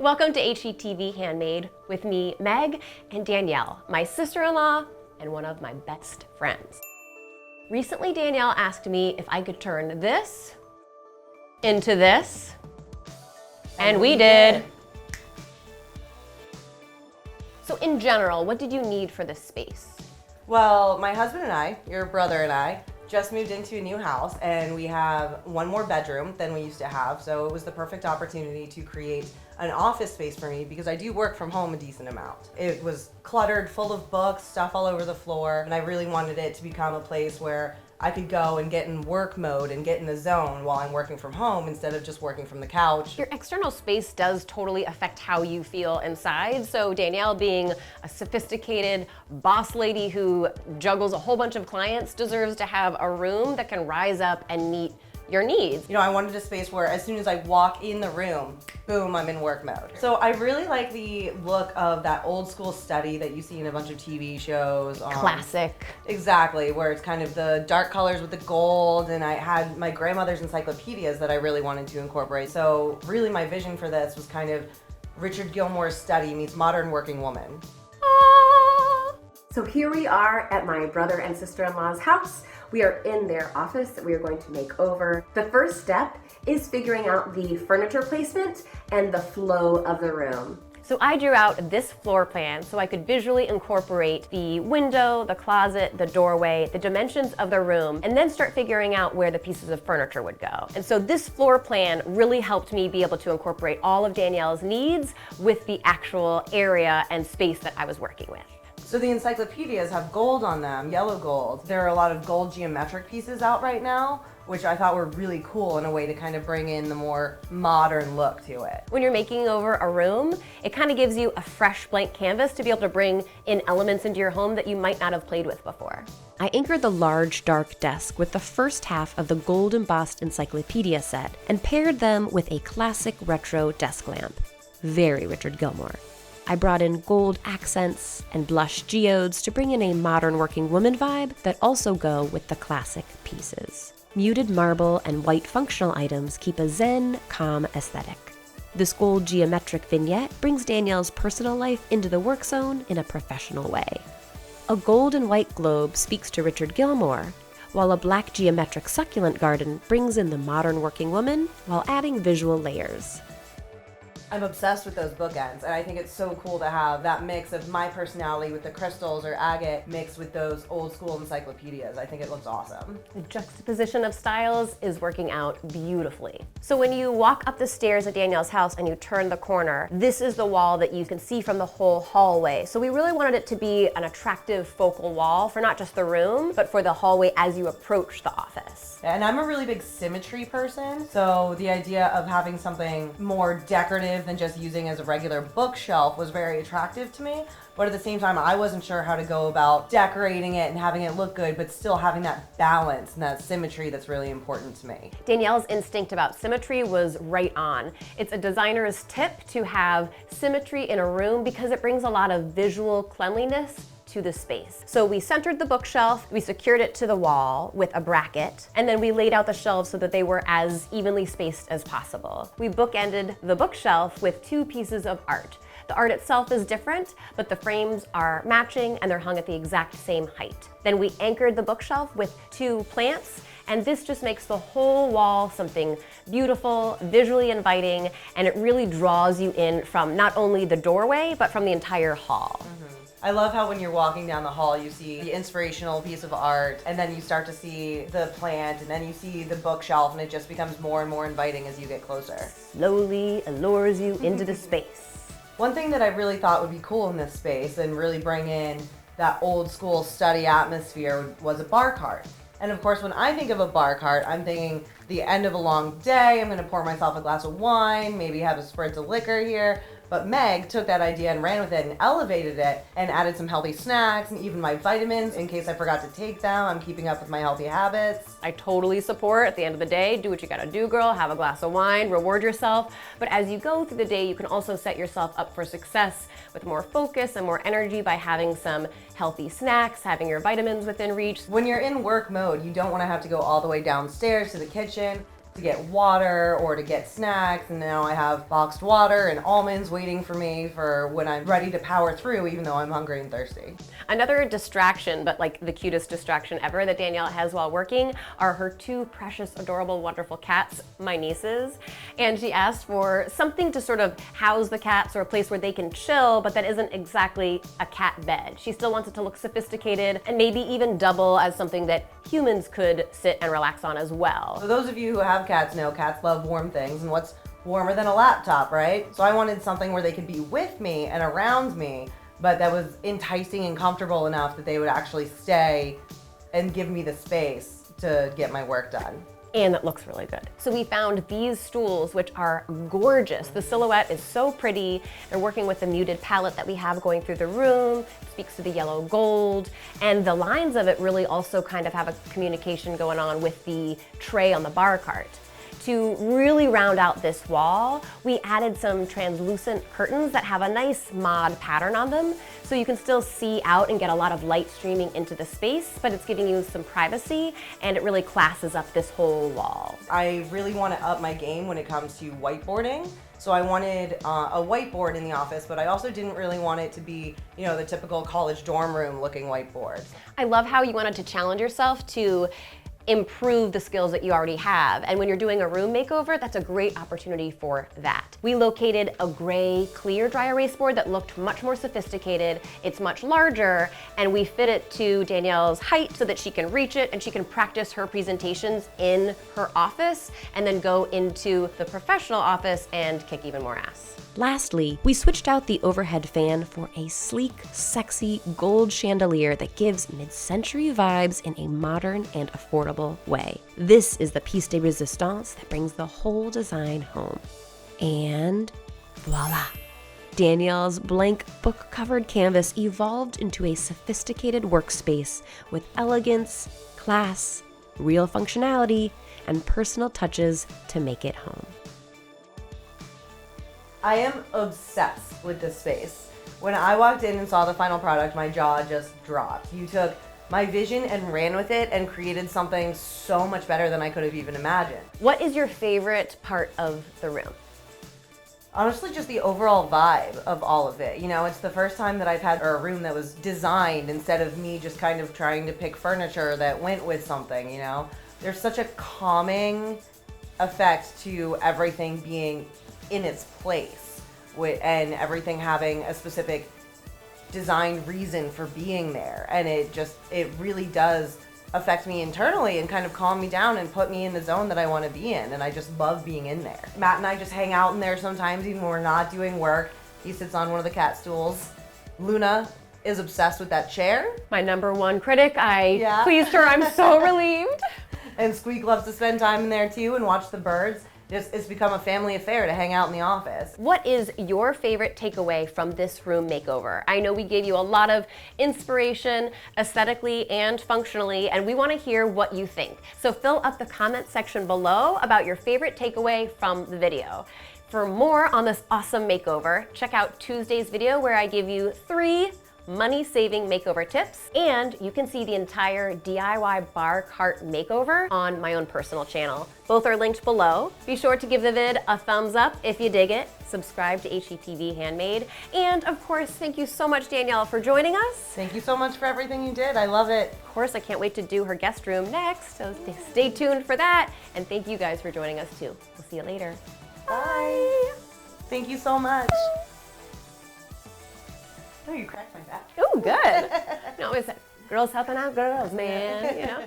Welcome to HGTV Handmade with me, Meg, and Danielle, my sister-in-law and one of my best friends. Recently, Danielle asked me if I could turn this into this, and we did. So in general, what did you need for this space? Well, my husband and I, your brother and I, just moved into a new house and we have one more bedroom than we used to have. So it was the perfect opportunity to create an office space for me because I do work from home a decent amount. It was cluttered, full of books, stuff all over the floor, and I really wanted it to become a place where I could go and get in work mode and get in the zone while I'm working from home instead of just working from the couch. Your external space does totally affect how you feel inside. So Danielle, being a sophisticated boss lady who juggles a whole bunch of clients, deserves to have a room that can rise up and meet your needs. You know, I wanted a space where as soon as I walk in the room, boom, I'm in work mode. So I really like the look of that old school study that you see in a bunch of TV shows. Classic. Exactly, where it's kind of the dark colors with the gold, and I had my grandmother's encyclopedias that I really wanted to incorporate. So really my vision for this was kind of Richard Gilmore's study meets modern working woman. So here we are at my brother and sister-in-law's house. We are in their office that we are going to make over. The first step is figuring out the furniture placement and the flow of the room. So I drew out this floor plan so I could visually incorporate the window, the closet, the doorway, the dimensions of the room, and then start figuring out where the pieces of furniture would go. And so this floor plan really helped me be able to incorporate all of Danielle's needs with the actual area and space that I was working with. So the encyclopedias have gold on them, yellow gold. There are a lot of gold geometric pieces out right now, which I thought were really cool in a way to kind of bring in the more modern look to it. When you're making over a room, it kind of gives you a fresh blank canvas to be able to bring in elements into your home that you might not have played with before. I anchored the large, dark desk with the first half of the gold embossed encyclopedia set and paired them with a classic retro desk lamp. Very Richard Gilmore. I brought in gold accents and blush geodes to bring in a modern working woman vibe that also go with the classic pieces. Muted marble and white functional items keep a zen, calm aesthetic. This gold geometric vignette brings Danielle's personal life into the work zone in a professional way. A gold and white globe speaks to Richard Gilmore, while a black geometric succulent garden brings in the modern working woman while adding visual layers. I'm obsessed with those bookends, and I think it's so cool to have that mix of my personality with the crystals or agate mixed with those old school encyclopedias. I think it looks awesome. The juxtaposition of styles is working out beautifully. So when you walk up the stairs at Danielle's house and you turn the corner, this is the wall that you can see from the whole hallway. So we really wanted it to be an attractive focal wall for not just the room, but for the hallway as you approach the office. And I'm a really big symmetry person, so the idea of having something more decorative than just using as a regular bookshelf was very attractive to me. But at the same time, I wasn't sure how to go about decorating it and having it look good, but still having that balance and that symmetry that's really important to me. Danielle's instinct about symmetry was right on. It's a designer's tip to have symmetry in a room because it brings a lot of visual cleanliness to the space. So we centered the bookshelf, we secured it to the wall with a bracket, and then we laid out the shelves so that they were as evenly spaced as possible. We bookended the bookshelf with two pieces of art. The art itself is different, but the frames are matching and they're hung at the exact same height. Then we anchored the bookshelf with two plants, and this just makes the whole wall something beautiful, visually inviting, and it really draws you in from not only the doorway, but from the entire hall. I love how when you're walking down the hall, you see the inspirational piece of art, and then you start to see the plant, and then you see the bookshelf, and it just becomes more and more inviting as you get closer. Slowly allures you into the space. One thing that I really thought would be cool in this space and really bring in that old school study atmosphere was a bar cart. And of course, when I think of a bar cart, I'm thinking the end of a long day, I'm gonna pour myself a glass of wine, maybe have a spritz of liquor here. But Meg took that idea and ran with it and elevated it and added some healthy snacks and even my vitamins in case I forgot to take them. I'm keeping up with my healthy habits. I totally support. At the end of the day, do what you gotta do, girl. Have a glass of wine, reward yourself. But as you go through the day, you can also set yourself up for success with more focus and more energy by having some healthy snacks, having your vitamins within reach. When you're in work mode, you don't want to have to go all the way downstairs to the kitchen. to get water or to get snacks, and now I have boxed water and almonds waiting for me for when I'm ready to power through, even though I'm hungry and thirsty. Another distraction, but like the cutest distraction ever that Danielle has while working, are her two precious, adorable, wonderful cats, my nieces. And she asked for something to sort of house the cats or a place where they can chill, but that isn't exactly a cat bed. She still wants it to look sophisticated and maybe even double as something that humans could sit and relax on as well. So those of you who have cats know cats love warm things, and what's warmer than a laptop, right? So I wanted something where they could be with me and around me, but that was enticing and comfortable enough that they would actually stay and give me the space to get my work done. And it looks really good. So we found these stools, which are gorgeous. The silhouette is so pretty. They're working with the muted palette that we have going through the room. It speaks to the yellow gold. And the lines of it really also kind of have a communication going on with the tray on the bar cart. To really round out this wall, we added some translucent curtains that have a nice mod pattern on them, so you can still see out and get a lot of light streaming into the space, but it's giving you some privacy, and it really classes up this whole wall. I really want to up my game when it comes to whiteboarding. So I wanted a whiteboard in the office, but I also didn't really want it to be, you know, the typical college dorm room looking whiteboard. I love how you wanted to challenge yourself to improve the skills that you already have. And when you're doing a room makeover, that's a great opportunity for that. We located a gray clear dry erase board that looked much more sophisticated. It's much larger, and we fit it to Danielle's height so that she can reach it and she can practice her presentations in her office and then go into the professional office and kick even more ass. Lastly, we switched out the overhead fan for a sleek, sexy gold chandelier that gives mid-century vibes in a modern and affordable way. This is the piece de resistance that brings the whole design home. And voila! Danielle's blank book-covered canvas evolved into a sophisticated workspace with elegance, class, real functionality, and personal touches to make it home. I am obsessed with this space. When I walked in and saw the final product, my jaw just dropped. You took my vision and ran with it and created something so much better than I could have even imagined. What is your favorite part of the room? Honestly, just the overall vibe of all of it. You know, it's the first time that I've had a room that was designed instead of me just kind of trying to pick furniture that went with something, you know? There's such a calming effect to everything being in its place and everything having a specific design reason for being there. And it really does affect me internally and kind of calm me down and put me in the zone that I want to be in. And I just love being in there. Matt and I just hang out in there sometimes, even when we're not doing work. He sits on one of the cat stools. Luna is obsessed with that chair. My number one critic. I pleased her. I'm so relieved. And Squeak loves to spend time in there too and watch the birds. It's become a family affair to hang out in the office. What is your favorite takeaway from this room makeover? I know we gave you a lot of inspiration aesthetically and functionally, and we want to hear what you think. So fill up the comment section below about your favorite takeaway from the video. For more on this awesome makeover, check out Tuesday's video where I give you 3 money-saving makeover tips, and you can see the entire DIY bar cart makeover on my own personal channel. Both are linked below. Be sure to give the vid a thumbs up if you dig it, subscribe to HGTV Handmade, and of course, thank you so much, Danielle, for joining us. Thank you so much for everything you did. I love it. Of course, I can't wait to do her guest room next, so stay tuned for that, and thank you guys for joining us too. We'll see you later. Bye. Thank you so much. Oh, you cracked my back. Oh, good. No, it's girls helping out girls, man, you know.